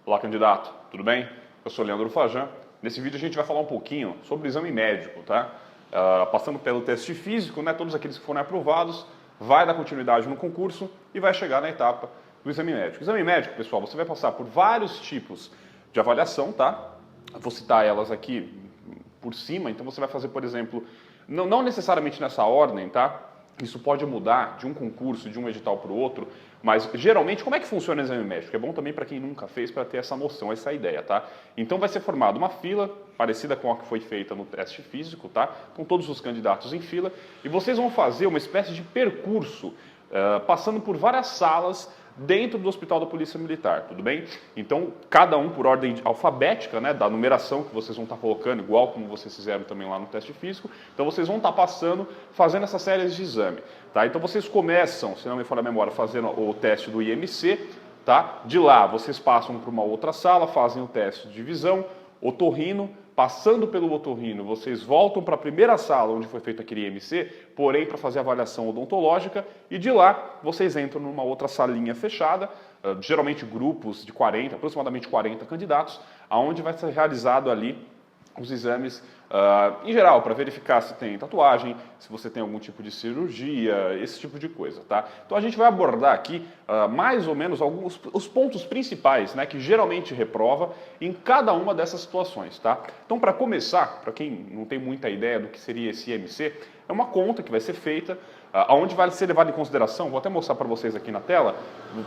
Olá, candidato, tudo bem? Eu sou Leandro Fajan. Nesse vídeo a gente vai falar um pouquinho sobre o exame médico, tá? Passando pelo teste físico, né? Todos aqueles que forem aprovados, vai dar continuidade no concurso e vai chegar na etapa do exame médico. Exame médico, pessoal, você vai passar por vários tipos de avaliação, tá? Vou citar elas aqui por cima, então você vai fazer, por exemplo, não necessariamente nessa ordem, tá? Isso pode mudar de um concurso, de um edital para o outro, mas geralmente, como é que funciona o exame médico? É bom também para quem nunca fez, para ter essa noção, essa ideia, tá? Então vai ser formada uma fila, parecida com a que foi feita no teste físico, tá? Com todos os candidatos em fila, e vocês vão fazer uma espécie de percurso, passando por várias salas dentro do Hospital da Polícia Militar, tudo bem? Então, cada um por ordem alfabética, né, da numeração que vocês vão estar colocando, igual como vocês fizeram também lá no teste físico. Então, vocês vão estar passando, fazendo essa série de exame, tá? Então, vocês começam, se não me falha a memória, fazendo o teste do IMC, tá? De lá, vocês passam para uma outra sala, fazem o teste de visão, otorrino. Passando pelo otorrino, vocês voltam para a primeira sala onde foi feito aquele IMC, porém para fazer a avaliação odontológica, e de lá vocês entram numa outra salinha fechada, geralmente grupos de 40, aproximadamente 40 candidatos, aonde vai ser realizado ali os exames em geral, para verificar se tem tatuagem, se você tem algum tipo de cirurgia, esse tipo de coisa, tá? Então a gente vai abordar aqui mais ou menos os pontos principais, né, que geralmente reprova em cada uma dessas situações, tá? Então, para começar, para quem não tem muita ideia do que seria esse IMC, é uma conta que vai ser feita, onde vai ser levado em consideração, vou até mostrar para vocês aqui na tela,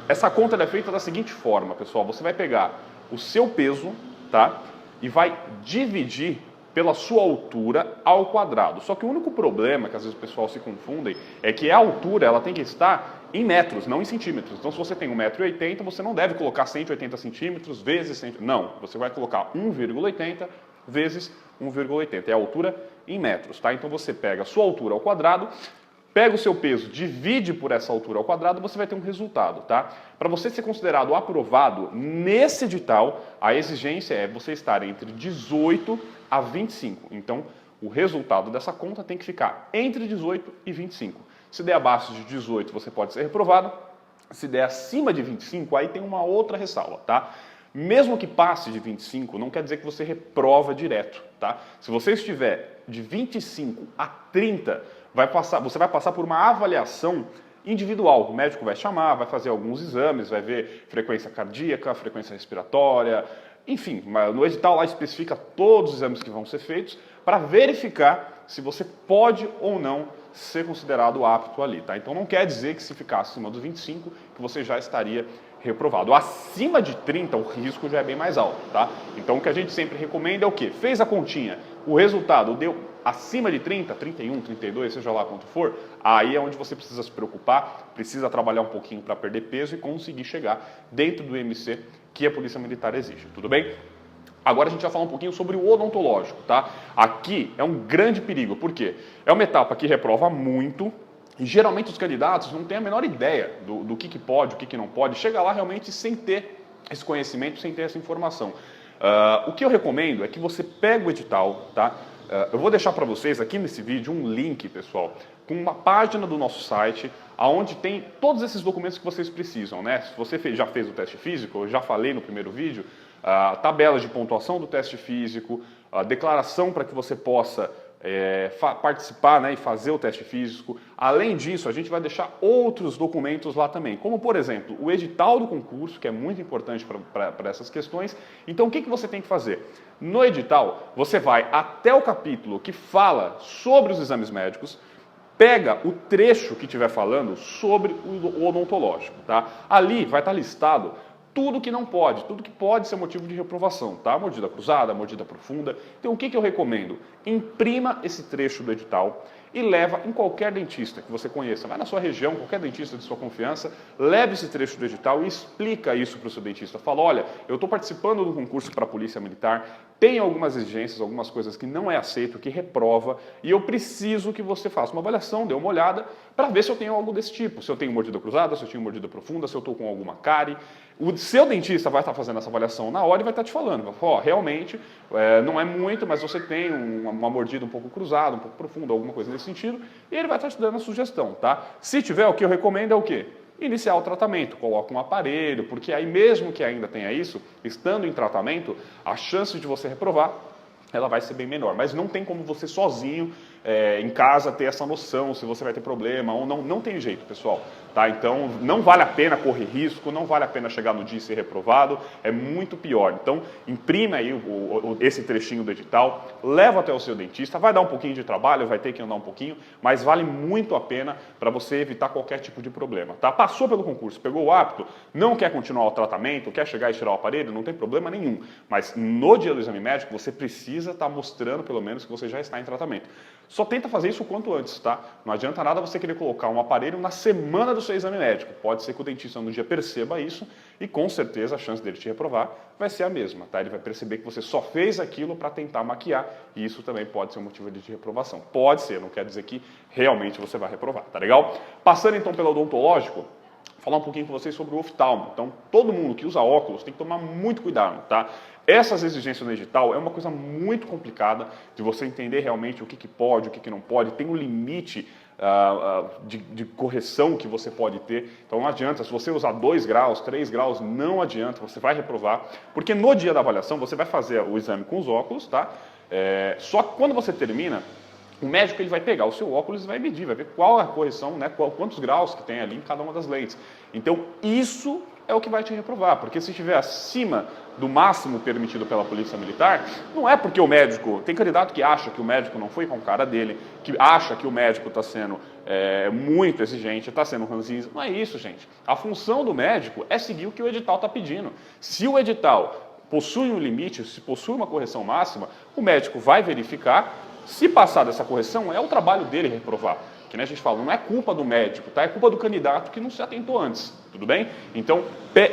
essa conta é feita da seguinte forma, pessoal, você vai pegar o seu peso, tá? E vai dividir pela sua altura ao quadrado. Só que o único problema, que às vezes o pessoal se confundem, é que a altura ela tem que estar em metros, não em centímetros. Então, se você tem 1,80 m, você não deve colocar 180 centímetros vezes... Não, você vai colocar 1,80 vezes 1,80. É a altura em metros, tá? Então, você pega a sua altura ao quadrado, pega o seu peso, divide por essa altura ao quadrado, você vai ter um resultado, tá? Para você ser considerado aprovado nesse edital, a exigência é você estar entre 18 a 25. Então, o resultado dessa conta tem que ficar entre 18 e 25. Se der abaixo de 18, você pode ser reprovado. Se der acima de 25, aí tem uma outra ressalva, tá? Mesmo que passe de 25, não quer dizer que você reprova direto, tá? Se você estiver de 25 a 30, você vai passar por uma avaliação individual. O médico vai chamar, vai fazer alguns exames, vai ver frequência cardíaca, frequência respiratória, enfim, no edital lá especifica todos os exames que vão ser feitos para verificar se você pode ou não ser considerado apto ali, tá? Então não quer dizer que se ficar acima dos 25 que você já estaria reprovado. Acima de 30 o risco já é bem mais alto, tá? Então o que a gente sempre recomenda é o quê? Fez a continha, o resultado deu acima de 30, 31, 32, seja lá quanto for, aí é onde você precisa se preocupar, precisa trabalhar um pouquinho para perder peso e conseguir chegar dentro do IMC que a Polícia Militar exige, tudo bem? Agora a gente vai falar um pouquinho sobre o odontológico, tá? Aqui é um grande perigo, por quê? É uma etapa que reprova muito e geralmente os candidatos não têm a menor ideia do que pode, o que não pode, chega lá realmente sem ter esse conhecimento, sem ter essa informação. O que eu recomendo é que você pegue o edital, tá? Eu vou deixar para vocês aqui nesse vídeo um link, pessoal, com uma página do nosso site, onde tem todos esses documentos que vocês precisam, né? Se você já fez o teste físico, eu já falei no primeiro vídeo, tabela de pontuação do teste físico, a declaração para que você possa participar, né, e fazer o teste físico. Além disso, a gente vai deixar outros documentos lá também, como por exemplo, o edital do concurso, que é muito importante para essas questões. Então o que você tem que fazer? No edital, você vai até o capítulo que fala sobre os exames médicos, pega o trecho que estiver falando sobre o odontológico, tá? Ali vai estar listado tudo que não pode, tudo que pode ser motivo de reprovação, tá? Mordida cruzada, mordida profunda. Então o que eu recomendo? Imprima esse trecho do edital e leva em qualquer dentista que você conheça. Vai na sua região, qualquer dentista de sua confiança, leve esse trecho do edital e explica isso para o seu dentista. Fala, olha, eu estou participando do concurso para a Polícia Militar, tem algumas exigências, algumas coisas que não é aceito, que reprova, e eu preciso que você faça uma avaliação, dê uma olhada, para ver se eu tenho algo desse tipo. Se eu tenho mordida cruzada, se eu tenho mordida profunda, se eu estou com alguma cárie. O seu dentista vai estar fazendo essa avaliação na hora e vai estar te falando, vai falar, realmente, não é muito, mas você tem uma mordida um pouco cruzada, um pouco profunda, alguma coisa nesse sentido, e ele vai estar te dando a sugestão, tá? Se tiver, o que eu recomendo é o quê? iniciar o tratamento, coloca um aparelho, porque aí mesmo que ainda tenha isso, estando em tratamento, a chance de você reprovar, ela vai ser bem menor. Mas não tem como você sozinho, em casa, ter essa noção se você vai ter problema ou não. Não tem jeito, pessoal. Tá? Então, não vale a pena correr risco, não vale a pena chegar no dia e ser reprovado, é muito pior. Então, imprime aí esse trechinho do edital, leva até o seu dentista, vai dar um pouquinho de trabalho, vai ter que andar um pouquinho, mas vale muito a pena para você evitar qualquer tipo de problema. Tá? Passou pelo concurso, pegou o hábito, não quer continuar o tratamento, quer chegar e tirar o aparelho, não tem problema nenhum. Mas no dia do exame médico, você precisa estar mostrando, pelo menos, que você já está em tratamento. Só tenta fazer isso o quanto antes, tá? Não adianta nada você querer colocar um aparelho na semana do seu exame médico. Pode ser que o dentista no dia perceba isso e com certeza a chance dele te reprovar vai ser a mesma, tá? Ele vai perceber que você só fez aquilo para tentar maquiar e isso também pode ser um motivo de reprovação. Pode ser, não quer dizer que realmente você vai reprovar, tá legal? Passando então pelo odontológico, falar um pouquinho com vocês sobre o oftalmo. Então, todo mundo que usa óculos tem que tomar muito cuidado, tá? Essas exigências no edital é uma coisa muito complicada de você entender realmente o que pode, o que não pode. Tem um limite de correção que você pode ter. Então, não adianta. Se você usar 2 graus, 3 graus, não adianta. Você vai reprovar. Porque no dia da avaliação, você vai fazer o exame com os óculos, tá? Só que quando você termina, o médico ele vai pegar o seu óculos e vai medir, vai ver qual é a correção, né, quantos graus que tem ali em cada uma das lentes. Então, isso é o que vai te reprovar, porque se estiver acima do máximo permitido pela Polícia Militar, não é porque o médico... Tem candidato que acha que o médico não foi com a cara dele, que acha que o médico está sendo muito exigente, está sendo ranzinza. Não é isso, gente. A função do médico é seguir o que o edital está pedindo. Se o edital possui um limite, se possui uma correção máxima, o médico vai verificar. Se passar dessa correção, é o trabalho dele reprovar. Que nem a gente fala, não é culpa do médico, tá? É culpa do candidato que não se atentou antes, tudo bem? Então,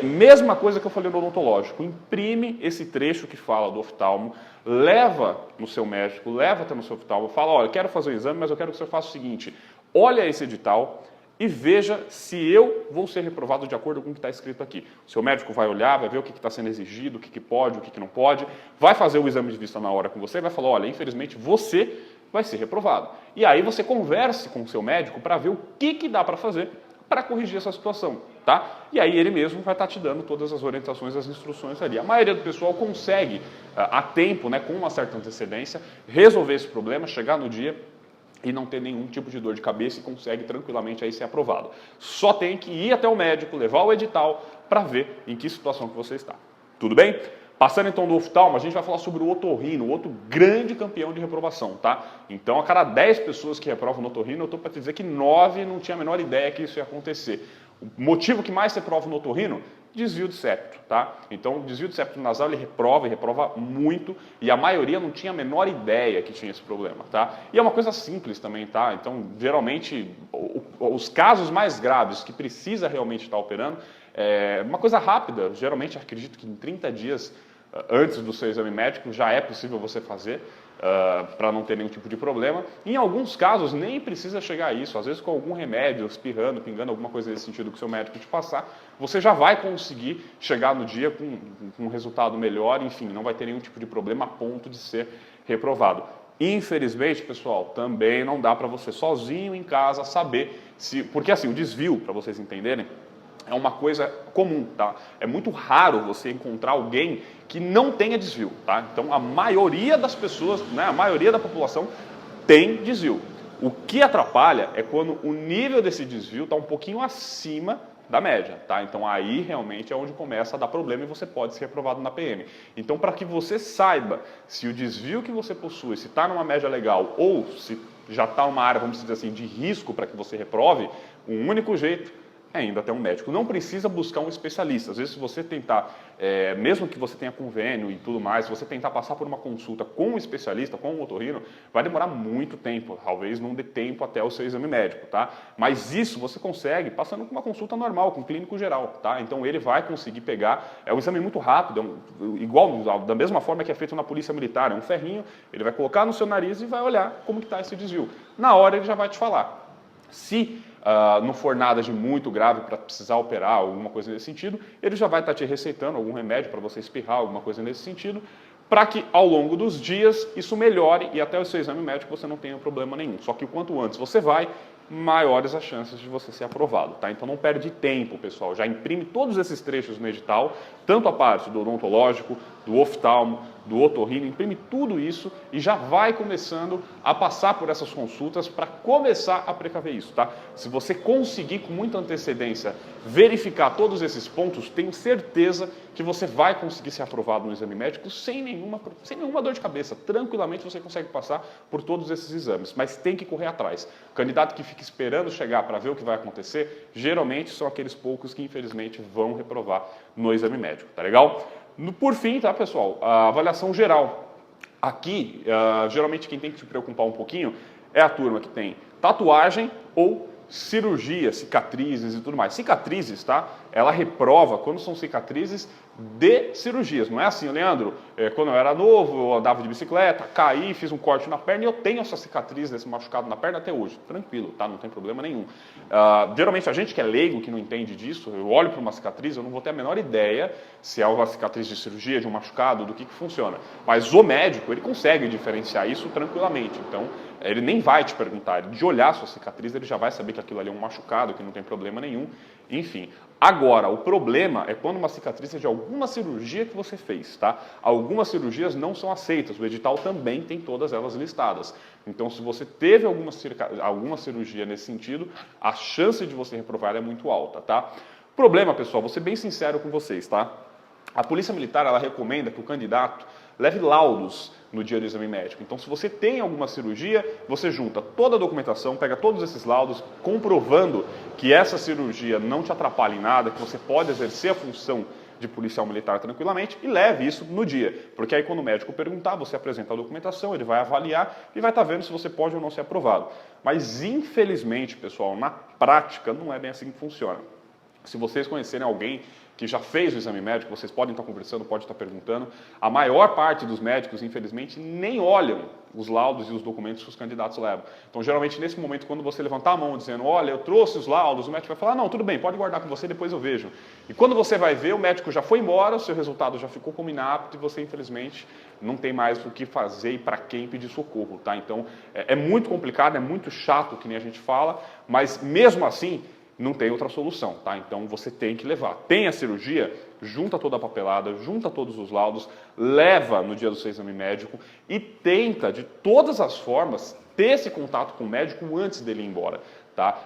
mesma coisa que eu falei no odontológico, imprime esse trecho que fala do oftalmo, leva no seu médico, leva até no seu oftalmo, fala, olha, eu quero fazer o exame, mas eu quero que você faça o seguinte, olha esse edital e veja se eu vou ser reprovado de acordo com o que está escrito aqui. O seu médico vai olhar, vai ver o que está sendo exigido, o que pode, o que não pode, vai fazer o exame de vista na hora com você e vai falar, olha, infelizmente você vai ser reprovado. E aí você converse com o seu médico para ver o que dá para fazer para corrigir essa situação, tá? E aí ele mesmo vai estar te dando todas as orientações, as instruções ali. A maioria do pessoal consegue, a tempo, né, com uma certa antecedência, resolver esse problema, chegar no dia e não ter nenhum tipo de dor de cabeça e consegue tranquilamente aí ser aprovado. Só tem que ir até o médico, levar o edital para ver em que situação que você está. Tudo bem? Passando então do oftalmo, a gente vai falar sobre o otorrino, outro grande campeão de reprovação, tá? Então, a cada 10 pessoas que reprovam no otorrino, eu estou para te dizer que 9 não tinha a menor ideia que isso ia acontecer. O motivo que mais se reprova no otorrino? Desvio de septo, tá? Então, o desvio de septo nasal, ele reprova muito, e a maioria não tinha a menor ideia que tinha esse problema, tá? E é uma coisa simples também, tá? Então, geralmente, os casos mais graves que precisa realmente estar operando, é uma coisa rápida, geralmente acredito que em 30 dias antes do seu exame médico já é possível você fazer, para não ter nenhum tipo de problema. Em alguns casos nem precisa chegar a isso, às vezes com algum remédio, espirrando, pingando, alguma coisa nesse sentido que o seu médico te passar, você já vai conseguir chegar no dia com um resultado melhor, enfim, não vai ter nenhum tipo de problema a ponto de ser reprovado. Infelizmente, pessoal, também não dá para você sozinho em casa saber se... Porque assim, o desvio, para vocês entenderem, é uma coisa comum, tá? É muito raro você encontrar alguém que não tenha desvio, tá? Então, a maioria das pessoas, né, a maioria da população tem desvio. O que atrapalha é quando o nível desse desvio está um pouquinho acima da média, tá? Então, aí realmente é onde começa a dar problema e você pode ser reprovado na PM. Então, para que você saiba se o desvio que você possui, se está numa média legal ou se já está numa área, vamos dizer assim, de risco para que você reprove, o único jeito é indo até um médico. Não precisa buscar um especialista. Às vezes, se você tentar, mesmo que você tenha convênio e tudo mais, se você tentar passar por uma consulta com um especialista, com um otorrino, vai demorar muito tempo. Talvez não dê tempo até o seu exame médico, tá? Mas isso você consegue passando com uma consulta normal, com um clínico geral, tá? Então, ele vai conseguir pegar... É um exame muito rápido, igual, da mesma forma que é feito na Polícia Militar. É um ferrinho, ele vai colocar no seu nariz e vai olhar como que está esse desvio. Na hora, ele já vai te falar. Se não for nada de muito grave para precisar operar, alguma coisa nesse sentido, ele já vai estar te receitando algum remédio para você espirrar, alguma coisa nesse sentido, para que ao longo dos dias isso melhore e até o seu exame médico você não tenha problema nenhum. Só que o quanto antes você vai, maiores as chances de você ser aprovado, tá? Então não perde tempo, pessoal. Já imprime todos esses trechos no edital, tanto a parte do odontológico, do oftalmo, do otorrino, imprime tudo isso e já vai começando a passar por essas consultas para começar a precaver isso, tá? Se você conseguir com muita antecedência verificar todos esses pontos, tenho certeza que você vai conseguir ser aprovado no exame médico sem nenhuma dor de cabeça. Tranquilamente você consegue passar por todos esses exames, mas tem que correr atrás. O candidato que fica esperando chegar para ver o que vai acontecer, geralmente são aqueles poucos que infelizmente vão reprovar no exame médico, tá legal? Por fim, tá, pessoal, a avaliação geral. Aqui, geralmente quem tem que se preocupar um pouquinho é a turma que tem tatuagem ou cirurgia, cicatrizes e tudo mais. Cicatrizes, tá? Ela reprova quando são cicatrizes de cirurgias. Não é assim, Leandro, quando eu era novo, eu andava de bicicleta, caí, fiz um corte na perna e eu tenho essa cicatriz desse machucado na perna até hoje. Tranquilo, tá? Não tem problema nenhum. Geralmente a gente que é leigo, que não entende disso, eu olho para uma cicatriz, eu não vou ter a menor ideia se é uma cicatriz de cirurgia, de um machucado, do que funciona. Mas o médico, ele consegue diferenciar isso tranquilamente. Então, ele nem vai te perguntar, de olhar a sua cicatriz, ele já vai saber que aquilo ali é um machucado, que não tem problema nenhum, enfim. Agora, o problema é quando uma cicatriz é de alguma cirurgia que você fez, tá? Algumas cirurgias não são aceitas, o edital também tem todas elas listadas. Então, se você teve alguma cirurgia nesse sentido, a chance de você reprovar é muito alta, tá? Problema, pessoal, vou ser bem sincero com vocês, tá? A Polícia Militar, ela recomenda que o candidato leve laudos no dia do exame médico. Então, se você tem alguma cirurgia, você junta toda a documentação, pega todos esses laudos, comprovando que essa cirurgia não te atrapalha em nada, que você pode exercer a função de policial militar tranquilamente e leve isso no dia. Porque aí quando o médico perguntar, você apresenta a documentação, ele vai avaliar e vai estar vendo se você pode ou não ser aprovado. Mas, infelizmente, pessoal, na prática, não é bem assim que funciona. Se vocês conhecerem alguém que já fez o exame médico, vocês podem estar conversando, podem estar perguntando. A maior parte dos médicos, infelizmente, nem olham os laudos e os documentos que os candidatos levam. Então, geralmente, nesse momento, quando você levantar a mão dizendo, olha, eu trouxe os laudos, o médico vai falar, não, tudo bem, pode guardar com você, depois eu vejo. E quando você vai ver, o médico já foi embora, o seu resultado já ficou como inapto e você, infelizmente, não tem mais o que fazer e para quem pedir socorro, tá? Então, é muito complicado, é muito chato, que nem a gente fala, mas mesmo assim, não tem outra solução, tá? Então você tem que levar. Tem a cirurgia, junta toda a papelada, junta todos os laudos, leva no dia do seu exame médico e tenta, de todas as formas, ter esse contato com o médico antes dele ir embora, tá?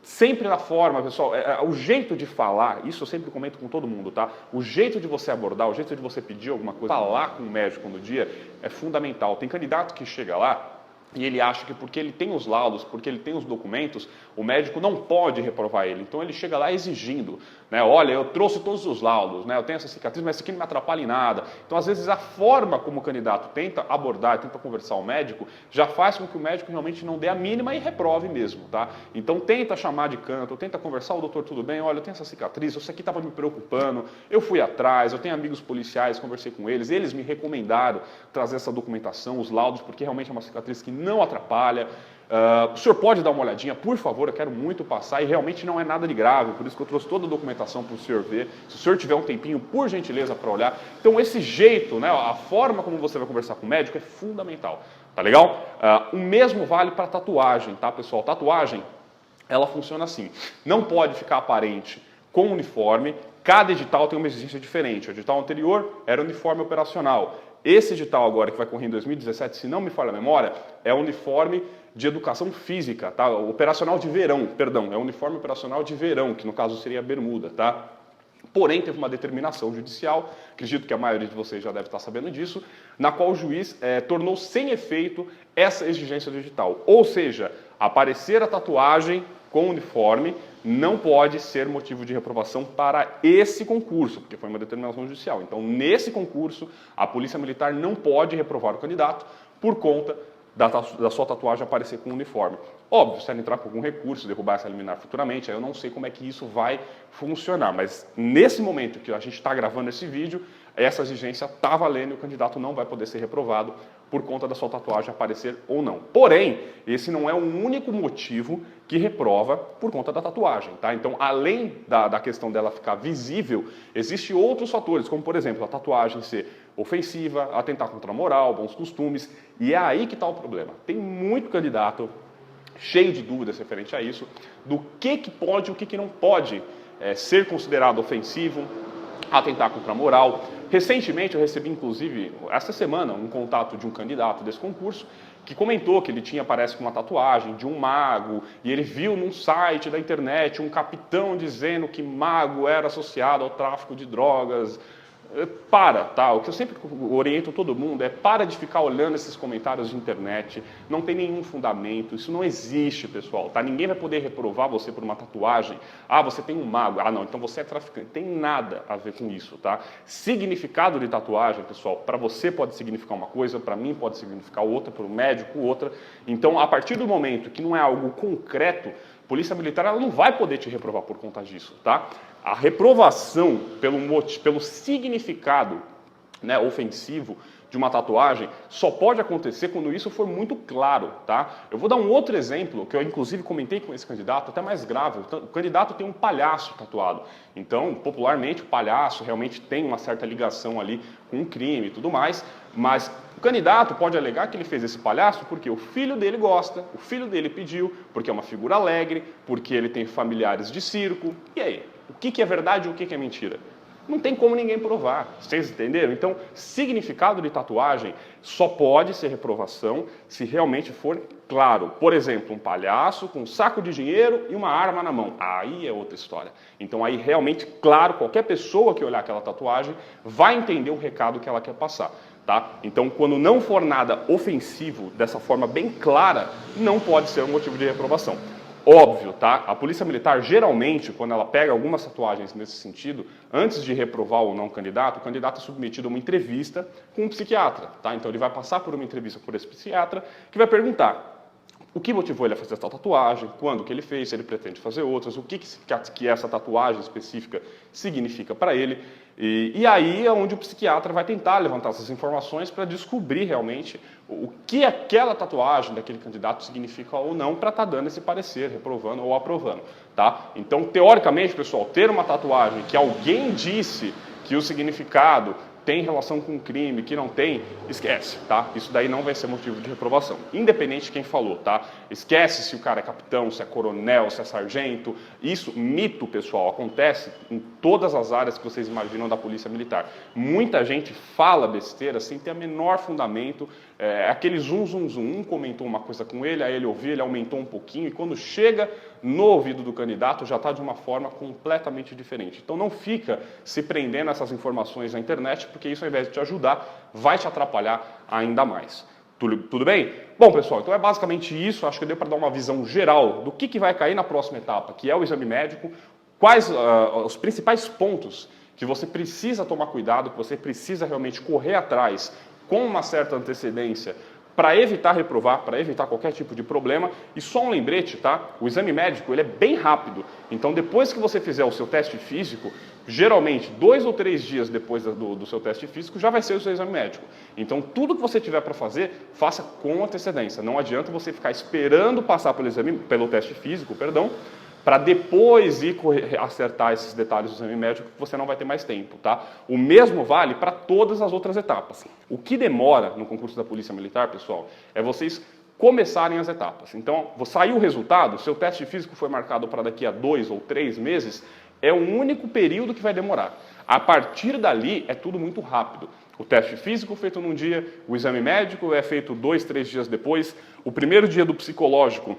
Sempre na forma, pessoal, o jeito de falar, isso eu sempre comento com todo mundo, tá? O jeito de você abordar, o jeito de você pedir alguma coisa, falar com o médico no dia é fundamental. Tem candidato que chega lá e ele acha que porque ele tem os laudos, porque ele tem os documentos, o médico não pode reprovar ele. Então ele chega lá exigindo, né? Olha, eu trouxe todos os laudos, né? Eu tenho essa cicatriz, mas isso aqui não me atrapalha em nada. Então, às vezes, a forma como o candidato tenta abordar, tenta conversar ao médico, já faz com que o médico realmente não dê a mínima e reprove mesmo, tá? Então tenta chamar de canto, tenta conversar, o doutor, tudo bem? Olha, eu tenho essa cicatriz, isso aqui estava me preocupando, eu fui atrás, eu tenho amigos policiais, conversei com eles me recomendaram trazer essa documentação, os laudos, porque realmente é uma cicatriz que não atrapalha. O senhor pode dar uma olhadinha, por favor, eu quero muito passar e realmente não é nada de grave, por isso que eu trouxe toda a documentação para o senhor ver. Se o senhor tiver um tempinho, por gentileza, para olhar. Então esse jeito, né, a forma como você vai conversar com o médico é fundamental, tá legal? O mesmo vale para tatuagem, tá, pessoal? Tatuagem, ela funciona assim, não pode ficar aparente com uniforme, cada edital tem uma exigência diferente. O edital anterior era uniforme operacional. Esse edital agora, que vai correr em 2017, se não me falha a memória, é uniforme de educação física, tá? Operacional de verão, perdão, é uniforme operacional de verão, que no caso seria a bermuda, tá? Porém, teve uma determinação judicial, acredito que a maioria de vocês já deve estar sabendo disso, na qual o juiz tornou sem efeito essa exigência do edital. Ou seja, aparecer a tatuagem com uniforme não pode ser motivo de reprovação para esse concurso, porque foi uma determinação judicial. Então, nesse concurso, a Polícia Militar não pode reprovar o candidato por conta da sua tatuagem aparecer com uniforme. Óbvio, se ela entrar com algum recurso, derrubar essa liminar futuramente, aí eu não sei como é que isso vai funcionar, mas nesse momento que a gente está gravando esse vídeo, essa exigência está valendo e o candidato não vai poder ser reprovado por conta da sua tatuagem aparecer ou não. Porém, esse não é o único motivo que reprova por conta da tatuagem, tá? Então, além da questão dela ficar visível, existem outros fatores, como por exemplo, a tatuagem ser ofensiva, atentar contra a moral, bons costumes, e é aí que está o problema. Tem muito candidato cheio de dúvidas referente a isso, do que pode e o que não pode ser considerado ofensivo, atentar contra a moral. Recentemente eu recebi, inclusive, esta semana, um contato de um candidato desse concurso que comentou que ele tinha, parece, uma tatuagem de um mago e ele viu num site da internet um capitão dizendo que mago era associado ao tráfico de drogas. Tá? O que eu sempre oriento todo mundo é para de ficar olhando esses comentários de internet, não tem nenhum fundamento, isso não existe, pessoal, tá? Ninguém vai poder reprovar você por uma tatuagem. Ah, você tem um mago, ah não, então você é traficante. Tem nada a ver com isso, tá? Significado de tatuagem, pessoal, para você pode significar uma coisa, para mim pode significar outra, para o médico outra. Então, a partir do momento que não é algo concreto, a Polícia Militar ela não vai poder te reprovar por conta disso, tá? A reprovação pelo significado, né, ofensivo de uma tatuagem só pode acontecer quando isso for muito claro, tá? Eu vou dar um outro exemplo, que eu inclusive comentei com esse candidato, até mais grave. O candidato tem um palhaço tatuado. Então, popularmente, o palhaço realmente tem uma certa ligação ali com o crime e tudo mais, mas o candidato pode alegar que ele fez esse palhaço porque o filho dele gosta, o filho dele pediu, porque é uma figura alegre, porque ele tem familiares de circo. E aí? O que é verdade e o que é mentira? Não tem como ninguém provar, vocês entenderam? Então, significado de tatuagem só pode ser reprovação se realmente for claro. Por exemplo, um palhaço com um saco de dinheiro e uma arma na mão. Aí é outra história. Então, aí realmente, claro, qualquer pessoa que olhar aquela tatuagem vai entender o recado que ela quer passar. Tá? Então, quando não for nada ofensivo, dessa forma bem clara, não pode ser um motivo de reprovação. Óbvio, tá? A Polícia Militar, geralmente, quando ela pega algumas tatuagens nesse sentido, antes de reprovar ou não o candidato é submetido a uma entrevista com um psiquiatra, tá? Então ele vai passar por uma entrevista por esse psiquiatra, que vai perguntar o que motivou ele a fazer essa tatuagem, quando que ele fez, se ele pretende fazer outras, o que essa tatuagem específica significa para ele. E aí é onde o psiquiatra vai tentar levantar essas informações para descobrir realmente o que aquela tatuagem daquele candidato significa ou não para estar dando esse parecer, reprovando ou aprovando. Tá? Então, teoricamente, pessoal, ter uma tatuagem que alguém disse que o significado tem relação com crime, que não tem, esquece, tá? Isso daí não vai ser motivo de reprovação, independente de quem falou, tá? Esquece se o cara é capitão, se é coronel, se é sargento. Isso, mito, pessoal, acontece em todas as áreas que vocês imaginam da Polícia Militar. Muita gente fala besteira sem ter o menor fundamento, aquele zum. Um comentou uma coisa com ele, aí ele ouviu, ele aumentou um pouquinho, e quando chega no ouvido do candidato já está de uma forma completamente diferente. Então não fica se prendendo a essas informações na internet, porque isso, ao invés de te ajudar, vai te atrapalhar ainda mais. Tudo bem? Bom, pessoal, então é basicamente isso. Acho que deu para dar uma visão geral do que vai cair na próxima etapa, que é o exame médico, quais os principais pontos que você precisa tomar cuidado, que você precisa realmente correr atrás com uma certa antecedência para evitar reprovar, para evitar qualquer tipo de problema. E só um lembrete, tá? O exame médico ele é bem rápido. Então, depois que você fizer o seu teste físico, geralmente 2 ou 3 dias depois do seu teste físico, já vai ser o seu exame médico. Então, tudo que você tiver para fazer, faça com antecedência. Não adianta você ficar esperando passar pelo teste físico, para depois ir acertar esses detalhes do exame médico, que você não vai ter mais tempo, tá? O mesmo vale para todas as outras etapas. O que demora no concurso da Polícia Militar, pessoal, é vocês começarem as etapas. Então, saiu o resultado, seu teste físico foi marcado para daqui a 2 ou 3 meses, é o único período que vai demorar. A partir dali, é tudo muito rápido. O teste físico feito num dia, o exame médico é feito 2, 3 dias depois, o primeiro dia do psicológico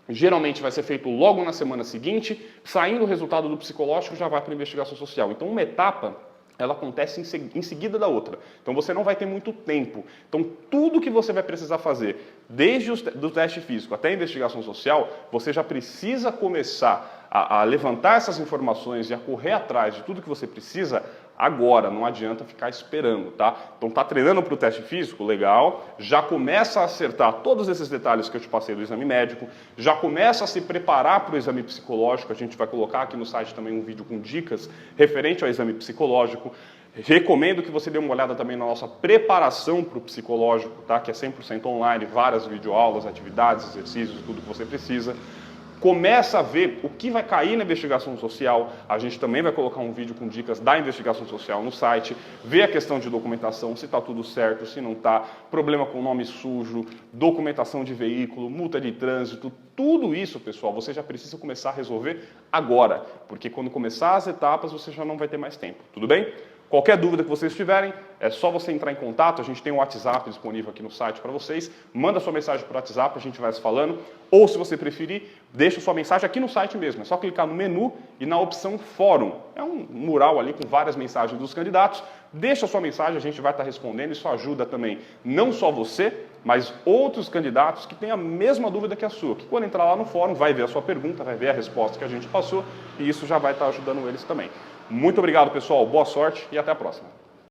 geralmente vai ser feito logo na semana seguinte, saindo o resultado do psicológico já vai para a investigação social. Então, uma etapa, ela acontece em seguida da outra. Então, você não vai ter muito tempo. Então, tudo que você vai precisar fazer, desde o teste físico até a investigação social, você já precisa começar a levantar essas informações e a correr atrás de tudo que você precisa agora, não adianta ficar esperando, tá? Então tá treinando para o teste físico, legal, já começa a acertar todos esses detalhes que eu te passei do exame médico, já começa a se preparar para o exame psicológico, a gente vai colocar aqui no site também um vídeo com dicas referente ao exame psicológico. Recomendo que você dê uma olhada também na nossa preparação para o psicológico, tá? Que é 100% online, várias videoaulas, atividades, exercícios, tudo que você precisa. Começa a ver o que vai cair na investigação social. A gente também vai colocar um vídeo com dicas da investigação social no site. Ver a questão de documentação, se está tudo certo, se não está. Problema com nome sujo, documentação de veículo, multa de trânsito. Tudo isso, pessoal, você já precisa começar a resolver agora. Porque quando começar as etapas, você já não vai ter mais tempo. Tudo bem? Qualquer dúvida que vocês tiverem, é só você entrar em contato. A gente tem um WhatsApp disponível aqui no site para vocês. Manda sua mensagem para o WhatsApp, a gente vai se falando. Ou, se você preferir, deixa sua mensagem aqui no site mesmo. É só clicar no menu e na opção Fórum. É um mural ali com várias mensagens dos candidatos. Deixa sua mensagem, a gente vai estar respondendo. Isso ajuda também não só você, mas outros candidatos que têm a mesma dúvida que a sua. Que quando entrar lá no fórum, vai ver a sua pergunta, vai ver a resposta que a gente passou. E isso já vai estar ajudando eles também. Muito obrigado, pessoal. Boa sorte e até a próxima.